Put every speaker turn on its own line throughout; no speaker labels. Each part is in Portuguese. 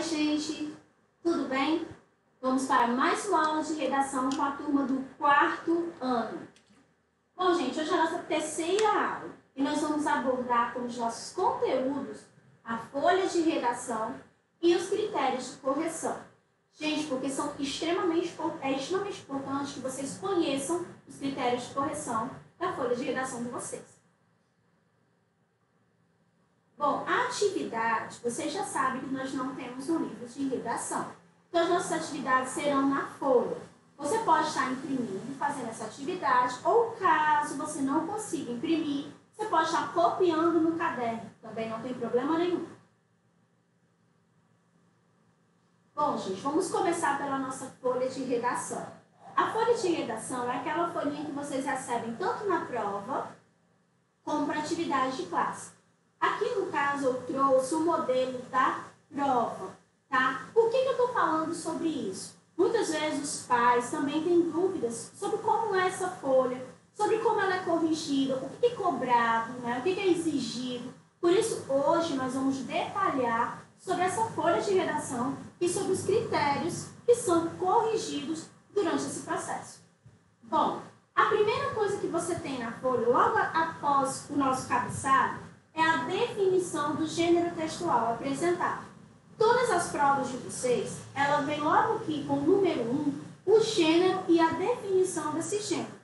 Oi, gente, tudo bem? Vamos para mais uma aula de redação com a turma do 4º ano. Bom, gente, hoje é a nossa terceira aula e nós vamos abordar com os nossos conteúdos a folha de redação e os critérios de correção. Gente, porque são extremamente importante que vocês conheçam os critérios de correção da folha de redação de vocês. Bom, a atividade, vocês já sabem que nós não temos um livro de redação. Então, as nossas atividades serão na folha. Você pode estar imprimindo e fazendo essa atividade, ou caso você não consiga imprimir, você pode estar copiando no caderno. Também não tem problema nenhum. Bom, gente, vamos começar pela nossa folha de redação. A folha de redação é aquela folhinha que vocês recebem tanto na prova, como para atividade de classe. Aqui, no caso, eu trouxe o modelo da prova, tá? Por que eu estou falando sobre isso? Muitas vezes os pais também têm dúvidas sobre como é essa folha, sobre como ela é corrigida, o que é cobrado, né? O que é exigido. Por isso, hoje, nós vamos detalhar sobre essa folha de redação e sobre os critérios que são corrigidos durante esse processo. Bom, a primeira coisa que você tem na folha, logo após o nosso cabeçalho, é a definição do gênero textual apresentado. Todas as provas de vocês, ela vem logo aqui com o número 1, o gênero e a definição desse gênero.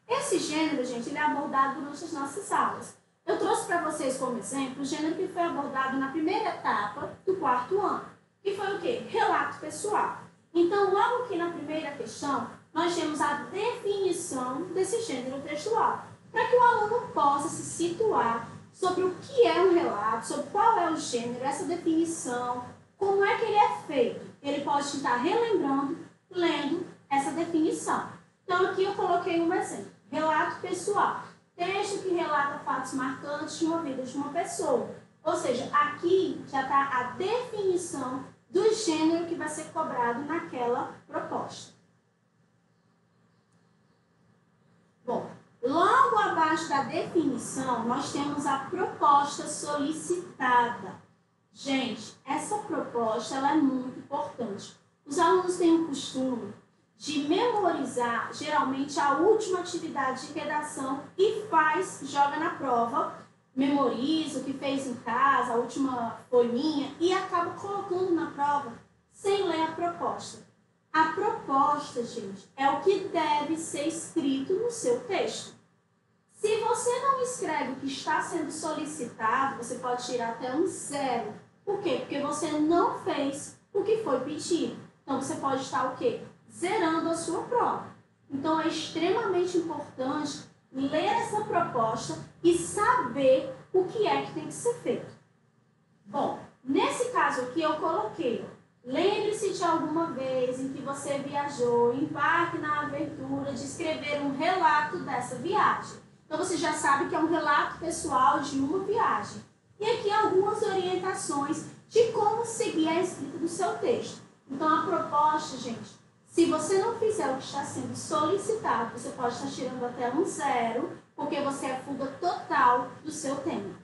Esse gênero, gente, ele é abordado durante as nossas aulas. Eu trouxe para vocês como exemplo o gênero que foi abordado na primeira etapa do 4º ano, que foi o quê? Relato pessoal. Então, logo aqui na primeira questão, nós temos a definição desse gênero textual, para que o aluno possa se situar sobre o que é um relato, sobre qual é o gênero, essa definição, como é que ele é feito. Ele pode estar relembrando, lendo essa definição. Então, aqui eu coloquei um exemplo. Relato pessoal. Texto que relata fatos marcantes de uma vida de uma pessoa. Ou seja, aqui já está a definição do gênero que vai ser cobrado naquela proposta. Bom, logo abaixo da definição, nós temos a proposta solicitada. Gente, essa proposta ela é muito importante. Os alunos têm o costume de memorizar, geralmente, a última atividade de redação e joga na prova, memoriza o que fez em casa, a última folhinha, e acaba colocando na prova sem ler a proposta. A proposta, gente, é o que deve ser escrito no seu texto. Se você não escreve o que está sendo solicitado, você pode tirar até um 0. Por quê? Porque você não fez o que foi pedido. Então, você pode estar o quê? Zerando a sua prova. Então, é extremamente importante ler essa proposta e saber o que é que tem que ser feito. Bom, nesse caso aqui eu coloquei, lembre-se de alguma vez em que você viajou, embarque na aventura de escrever um relato dessa viagem. Então, você já sabe que é um relato pessoal de uma viagem. E aqui algumas orientações de como seguir a escrita do seu texto. Então, a proposta, gente, se você não fizer o que está sendo solicitado, você pode estar tirando até um 0, porque você é fuga total do seu tema.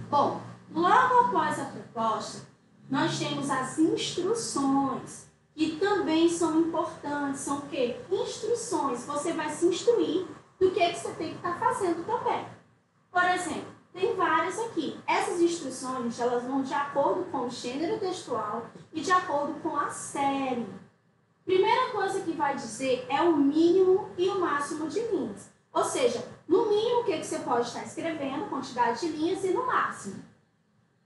Bom, logo após a proposta, nós temos as instruções, que também são importantes. São o quê? Instruções. Você vai se instruir do que você tem que estar fazendo também. Por exemplo, tem várias aqui. Essas instruções, elas vão de acordo com o gênero textual e de acordo com a série. Primeira coisa que vai dizer é o mínimo e o máximo de linhas. Ou seja, no mínimo o que você pode estar escrevendo, quantidade de linhas, e no máximo.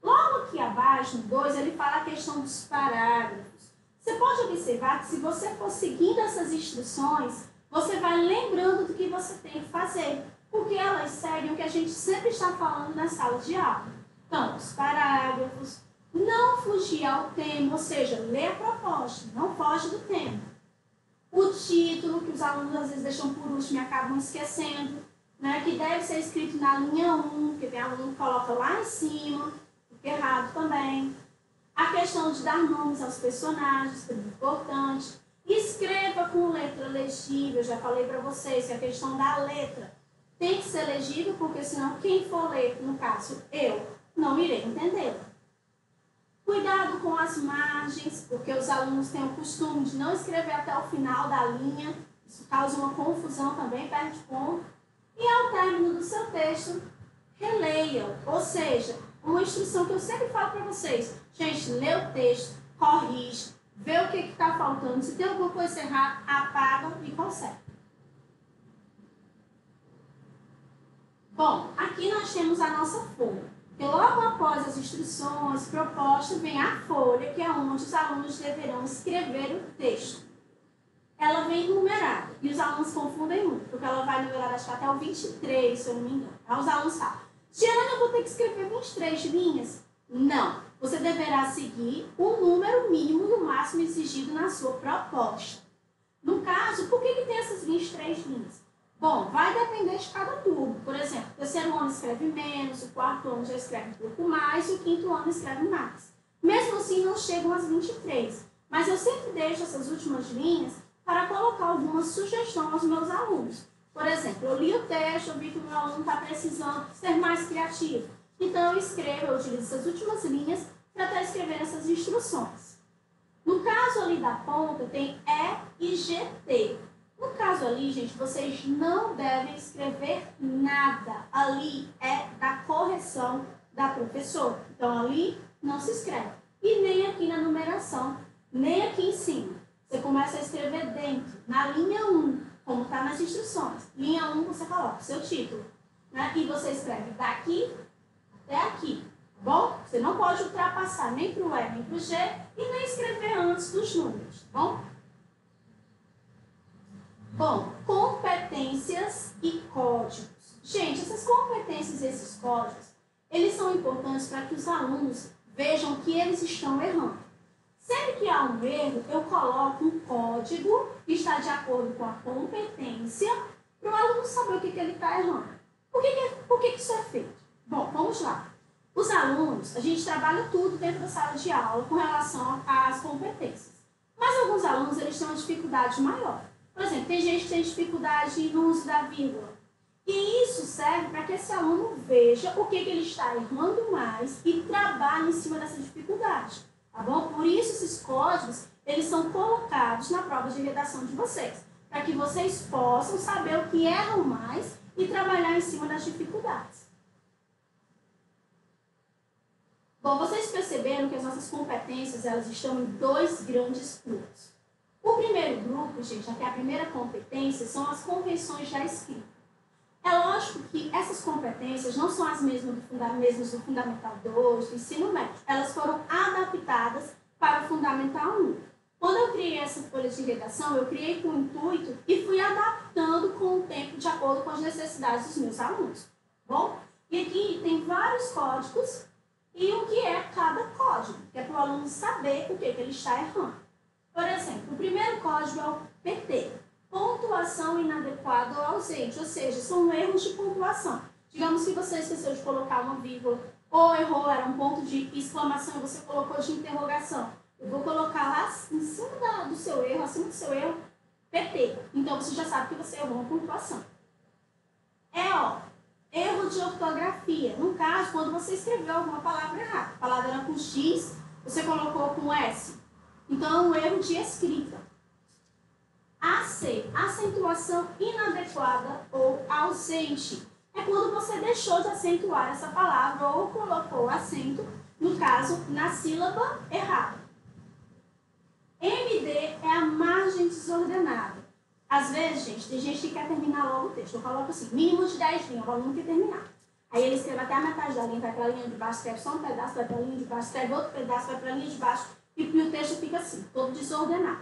Logo aqui abaixo, no 2, ele fala a questão dos parágrafos. Você pode observar que se você for seguindo essas instruções, você vai lembrando do que você tem que fazer, porque elas seguem o que a gente sempre está falando na sala de aula. Então, os parágrafos, não fugir ao tema, ou seja, ler a proposta, não foge do tema. O título, que os alunos às vezes deixam por último e acabam esquecendo, né, que deve ser escrito na linha 1, porque tem aluno que coloca lá em cima, fica errado também. A questão de dar nomes aos personagens, que é muito importante. Escreva com letra legível, já falei para vocês que a questão da letra tem que ser legível, porque senão quem for ler, no caso eu, não irei entendê-la. Cuidado com as margens, porque os alunos têm o costume de não escrever até o final da linha, isso causa uma confusão também, perde ponto. E ao término do seu texto, releiam, ou seja, uma instrução que eu sempre falo para vocês, gente, lê o texto, corrige, vê o que está faltando, se tem alguma coisa errada, apaga e conserta. Bom, aqui nós temos a nossa folha. E logo após as instruções, propostas, vem a folha, que é onde os alunos deverão escrever o texto. Ela vem numerada, e os alunos confundem muito, porque ela vai numerar acho que até o 23, se eu não me engano. Aí os alunos falam, Giana, eu vou ter que escrever 23 linhas? Não, você deverá seguir o número mínimo e o máximo exigido na sua proposta. No caso, por que tem essas 23 linhas? Bom, vai depender de cada turno. Por exemplo, o terceiro ano escreve menos, o quarto ano já escreve um pouco mais e o quinto ano escreve mais. Mesmo assim, não chegam às 23. Mas eu sempre deixo essas últimas linhas para colocar alguma sugestão aos meus alunos. Por exemplo, eu li o texto, eu vi que o meu aluno está precisando ser mais criativo. Então, eu utilizo essas últimas linhas para estar escrevendo essas instruções. No caso ali da ponta, tem E e GT. No caso ali, gente, vocês não devem escrever nada. Ali é da correção da professora. Então, ali não se escreve. E nem aqui na numeração, nem aqui em cima. Você começa a escrever dentro, na linha 1, como está nas instruções. Linha 1, você coloca o seu título. Né? E você escreve daqui até aqui. Tá bom? Você não pode ultrapassar nem para o E, nem para o G e nem escrever antes dos números. Tá bom? Bom, competências e códigos. Gente, essas competências e esses códigos, eles são importantes para que os alunos vejam que eles estão errando. Sempre que há um erro, eu coloco um código que está de acordo com a competência para o aluno saber o que ele está errando. Por que isso é feito? Bom, vamos lá. Os alunos, a gente trabalha tudo dentro da sala de aula com relação às competências. Mas alguns alunos, eles têm uma dificuldade maior. Por exemplo, tem gente que tem dificuldade no uso da vírgula. E isso serve para que esse aluno veja o que ele está errando mais e trabalhe em cima dessa dificuldade. Tá bom? Por isso, esses códigos, eles são colocados na prova de redação de vocês. Para que vocês possam saber o que erram mais e trabalhar em cima das dificuldades. Bom, vocês perceberam que as nossas competências, elas estão em dois grandes grupos. O primeiro grupo, gente, até a primeira competência, são as convenções da escrita. É lógico que essas competências não são as mesmas do Fundamental 2, do ensino médio. Elas foram adaptadas para o Fundamental 1. Quando eu criei essa folha de redação, eu criei com o intuito e fui adaptando com o tempo de acordo com as necessidades dos meus alunos. Bom, e aqui tem vários códigos e o que é cada código, que é para o aluno saber o que ele está errando. Por exemplo, o primeiro código é o PT, pontuação inadequada ou ausente, ou seja, são erros de pontuação. Digamos que você esqueceu de colocar uma vírgula, ou errou, era um ponto de exclamação e você colocou de interrogação. Eu vou colocar lá em cima do seu erro, acima do seu erro, PT. Então você já sabe que você errou uma pontuação. Erro de ortografia. No caso, quando você escreveu alguma palavra errada, a palavra era com X, você colocou com S. Então, é um erro de escrita. AC, acentuação inadequada ou ausente. É quando você deixou de acentuar essa palavra ou colocou acento, no caso, na sílaba errada. MD é a margem desordenada. Às vezes, gente, tem gente que quer terminar logo o texto. Eu coloco assim, mínimo de 10 linhas, o aluno quer terminar. Aí ele escreve até a metade da linha, vai para a linha de baixo, escreve só um pedaço, vai para a linha de baixo, escreve outro pedaço, vai para a linha de baixo, e o texto fica assim, todo desordenado.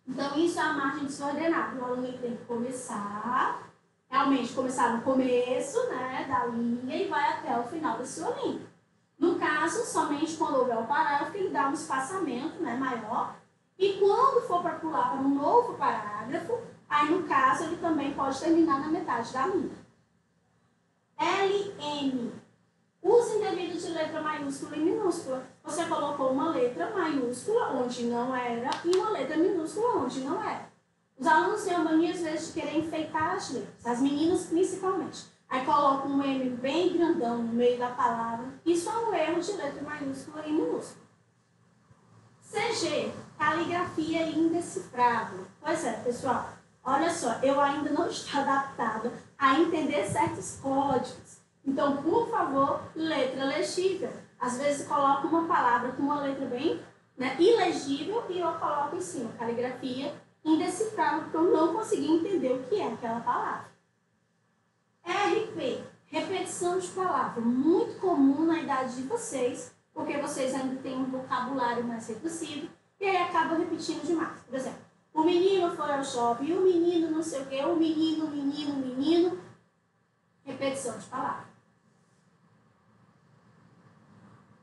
Então, isso é a margem desordenada. O aluno tem que começar, realmente começar no começo, né, da linha e vai até o final da sua linha. No caso, somente quando houver o parágrafo, ele dá um espaçamento, né, maior. E quando for para pular para um novo parágrafo, aí no caso ele também pode terminar na metade da linha. LM. Uso indevido de letra maiúscula e minúscula. Você colocou uma letra maiúscula onde não era e uma letra minúscula onde não era. Os alunos têm a mania, às vezes, de querer enfeitar as letras, as meninas principalmente. Aí colocam um M bem grandão no meio da palavra. Isso é um erro de letra maiúscula e minúscula. CG, caligrafia indecifrável. Pois é, pessoal, olha só, eu ainda não estou adaptada a entender certos códigos. Então, por favor, letra legível. Às vezes coloco uma palavra com uma letra bem ilegível e eu coloco em cima caligrafia indecifrável, porque eu não consegui entender o que é aquela palavra. RP, repetição de palavra, muito comum na idade de vocês, porque vocês ainda têm um vocabulário mais reduzido, e aí acabam repetindo demais. Por exemplo, o menino foi ao shopping, o menino não sei o quê, o menino, repetição de palavra.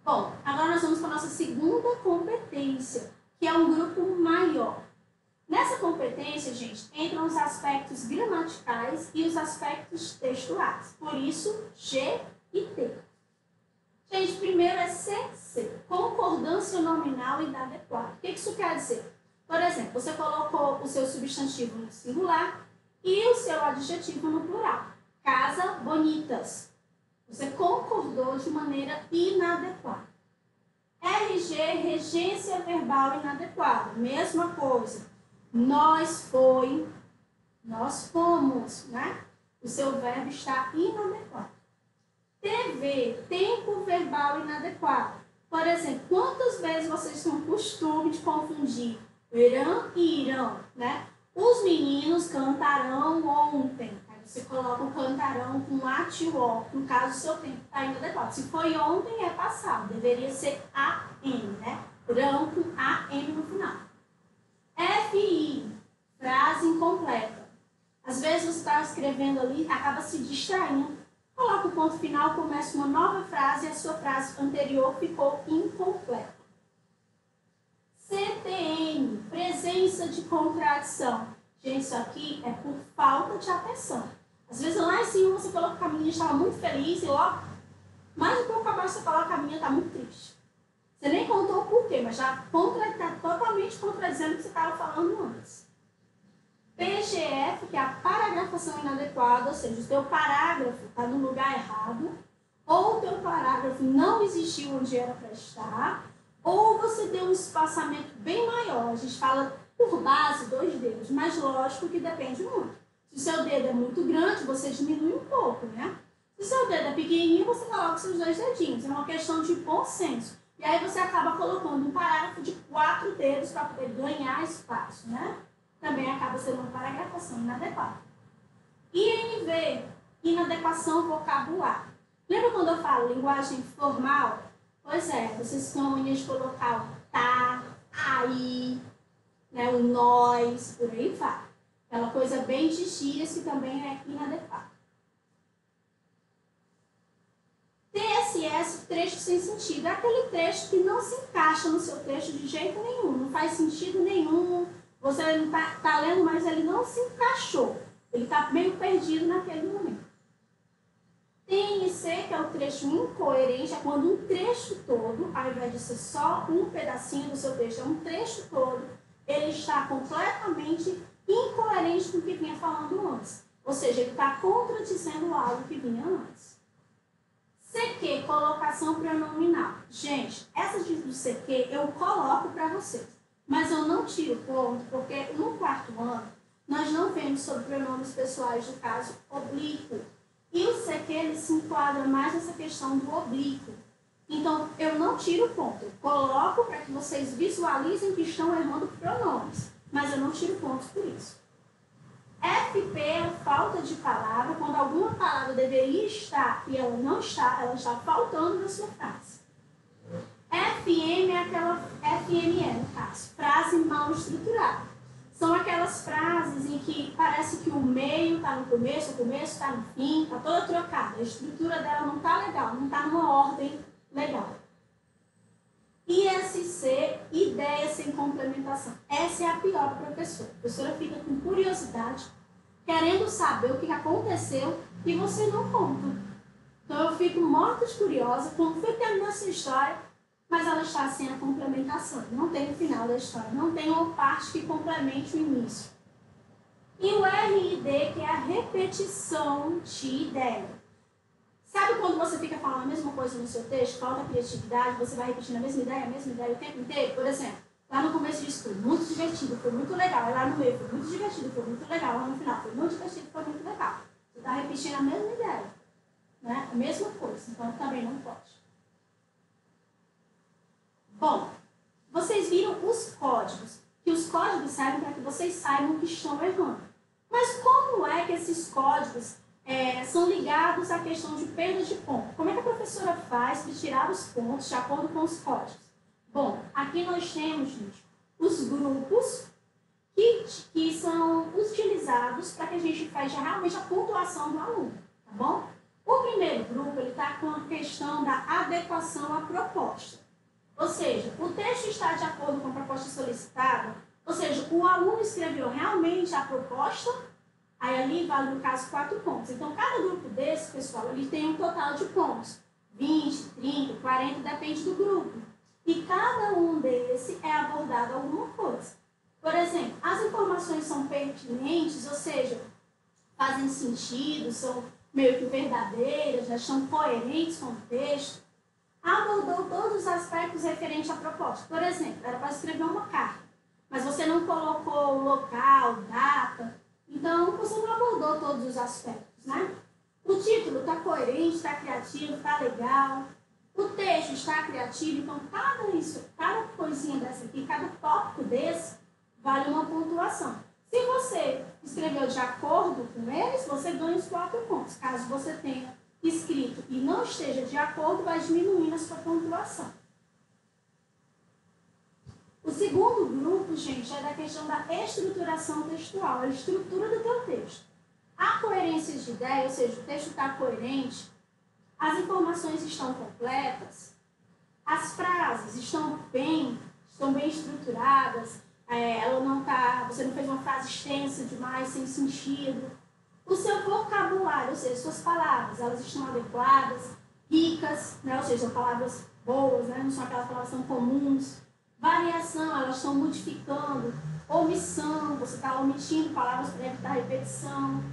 Bom, agora nós vamos para a nossa segunda competência, que é um grupo maior. Nessa competência, gente, entram os aspectos gramaticais e os aspectos textuais. Por isso, G e T. Gente, primeiro é CC, concordância nominal inadequada. O que isso quer dizer? Por exemplo, você colocou o seu substantivo no singular e o seu adjetivo no plural. Casa bonitas. Você concordou de maneira inadequada. RG, regência verbal inadequada. Mesma coisa. Nós foi, nós fomos, né? O seu verbo está inadequado. TV, tempo verbal inadequado. Por exemplo, quantas vezes vocês têm o costume de confundir irão e irão, né? Os meninos cantarão ontem. Aí você coloca o cantarão com ATO, no caso o seu tempo está inadequado. Se foi ontem, é passado. Deveria ser AM, né? Irão com AM no final. FI, frase incompleta. Às vezes você está escrevendo ali, acaba se distraindo. Coloca o ponto final, começa uma nova frase e a sua frase anterior ficou incompleta. CTN, presença de contradição. Gente, isso aqui é por falta de atenção. Às vezes lá em cima você falou que a menina estava muito feliz e logo, mais um pouco abaixo você fala que a menina está muito triste. Você nem contou o porquê, mas já está totalmente contradizendo o que você estava falando antes. PGF, que é a paragrafação inadequada, ou seja, o teu parágrafo está no lugar errado, ou o teu parágrafo não existiu onde era para estar, ou você deu um espaçamento bem maior. A gente fala por base 2 dedos, mas lógico que depende muito. Se o seu dedo é muito grande, você diminui um pouco, né? Se o seu dedo é pequenininho, você coloca os seus 2 dedinhos. É uma questão de bom senso. E aí você acaba colocando um parágrafo de 4 dedos para poder ganhar espaço, né? Também acaba sendo uma paragrafação inadequada. INV, inadequação vocabular. Lembra quando eu falo linguagem formal? Pois é, vocês têm a mania de colocar o tá, aí, né, o nós, por aí vai. Aquela coisa bem de gírias que também é inadequada. TSS, trecho sem sentido. É aquele trecho que não se encaixa no seu texto de jeito nenhum. Não faz sentido nenhum. Você não tá lendo, mas ele não se encaixou. Ele está meio perdido naquele momento. TNC, que é o trecho incoerente, é quando um trecho todo, ao invés de ser só um pedacinho do seu texto, é um trecho todo, ele está completamente incoerente com o que vinha falando antes. Ou seja, ele está contradizendo algo que vinha antes. CQ, colocação pronominal. Gente, essa do CQ eu coloco para vocês, mas eu não tiro ponto, porque no 4º ano nós não vemos sobre pronomes pessoais do caso oblíquo. E o CQ ele se enquadra mais nessa questão do oblíquo. Então, eu não tiro ponto. Eu coloco para que vocês visualizem que estão errando pronomes, mas eu não tiro pontos por isso. FP é falta de palavra, quando alguma palavra deveria estar e ela não está, ela está faltando na sua frase. FM é aquela FME, no caso, frase mal estruturada. São aquelas frases em que parece que o meio está no começo, o começo está no fim, está toda trocada. A estrutura dela não está legal, não está numa ordem legal. ISC, ideia sem complementação. Essa é a pior para a professora. A professora fica com curiosidade, querendo saber o que aconteceu e você não conta. Então eu fico morta de curiosa, como foi terminar essa história, mas ela está sem a complementação. Não tem o final da história, não tem uma parte que complemente o início. E o RID, que é a repetição de ideia. Sabe quando você fica falando a mesma coisa no seu texto, falta criatividade, você vai repetindo a mesma ideia o tempo inteiro? Por exemplo, lá no começo disso foi muito divertido, foi muito legal. Lá no meio foi muito divertido, foi muito legal. Lá no final foi muito divertido, foi muito legal. Você está repetindo a mesma ideia, né? A mesma coisa, então também não pode. Bom, vocês viram os códigos, que os códigos servem para que vocês saibam que estão errando. Mas como é que esses códigos são ligados à questão de perda de ponto? Como é que a professora faz para tirar os pontos de acordo com os códigos? Bom, aqui nós temos, gente, os grupos que são utilizados para que a gente faça realmente a pontuação do aluno, tá bom? O primeiro grupo está com a questão da adequação à proposta. Ou seja, o texto está de acordo com a proposta solicitada, ou seja, o aluno escreveu realmente a proposta, aí ali vale, no caso, 4 pontos. Então, cada grupo desse, pessoal, ele tem um total de pontos. 20, 30, 40, depende do grupo. E cada um desse é abordado alguma coisa. Por exemplo, as informações são pertinentes, ou seja, fazem sentido, são meio que verdadeiras, já são coerentes com o texto. Abordou todos os aspectos referentes à proposta. Por exemplo, era para escrever uma carta, mas você não colocou local, data, então você não abordou todos os aspectos, né? O título está coerente, está criativo, está legal. O texto está criativo, então cada coisinha dessa aqui, cada tópico desse, vale uma pontuação. Se você escreveu de acordo com eles, você ganha os 4 pontos. Caso você tenha escrito e não esteja de acordo, vai diminuindo a sua pontuação. O segundo grupo, gente, é da questão da estruturação textual, a estrutura do teu texto. A coerência de ideia, ou seja, o texto está coerente, as informações estão completas, as frases estão bem estruturadas, ela não tá, você não fez uma frase extensa demais, sem sentido. O seu vocabulário, ou seja, suas palavras, elas estão adequadas, ricas, né? Ou seja, são palavras boas, né? Não são aquelas palavras tão comuns. Variação, elas estão modificando. Omissão, você está omitindo palavras para evitar repetição.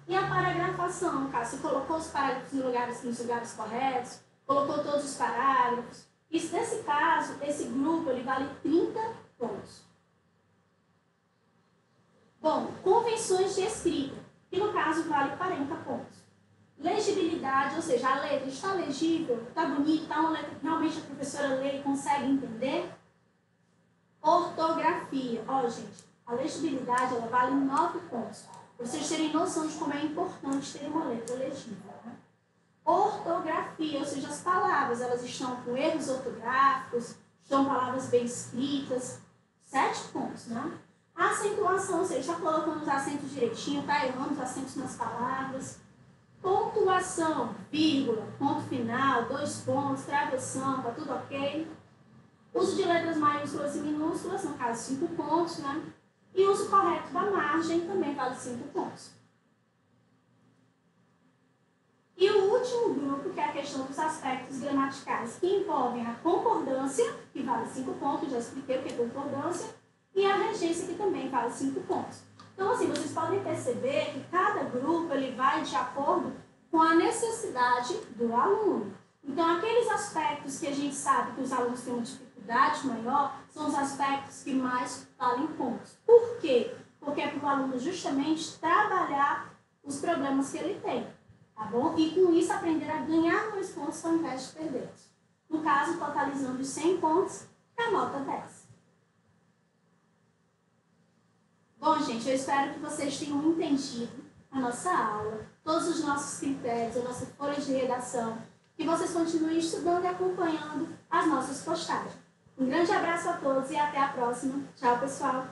E a paragrafação, no caso, você colocou os parágrafos nos lugares corretos, colocou todos os parágrafos. Isso, nesse caso, esse grupo ele vale 30 pontos. Bom, convenções de escrita, que no caso vale 40 pontos. Legibilidade, ou seja, a letra está legível, está bonita, está uma letra que realmente a professora lê e consegue entender. Ortografia, gente, a legibilidade ela vale 9 pontos. Para vocês terem noção de como é importante ter uma letra legível. Né? Ortografia, ou seja, as palavras, elas estão com erros ortográficos, são palavras bem escritas, 7 pontos, né? Acentuação, ou seja, está colocando os acentos direitinho, está errando os acentos nas palavras. Pontuação, vírgula, ponto final, 2 pontos, travessão, está tudo ok. Uso de letras maiúsculas e minúsculas, no caso 5 pontos, né? E uso correto da margem também vale 5 pontos. E o último grupo, que é a questão dos aspectos gramaticais, que envolvem a concordância, que vale 5 pontos, já expliquei o que é concordância, e a regência, que também vale 5 pontos. Então, assim, vocês podem perceber que cada grupo ele vai de acordo com a necessidade do aluno. Então, aqueles aspectos que a gente sabe que os alunos têm uma dificuldade maior, são os aspectos que mais valem pontos. Por quê? Porque é para o aluno justamente trabalhar os problemas que ele tem, tá bom? E com isso aprender a ganhar mais pontos ao invés de perdê-los. No caso, totalizando os 100 pontos, é a nota 10. Bom, gente, eu espero que vocês tenham entendido a nossa aula, todos os nossos critérios, a nossa folha de redação, que vocês continuem estudando e acompanhando as nossas postagens. Um grande abraço a todos e até a próxima. Tchau, pessoal!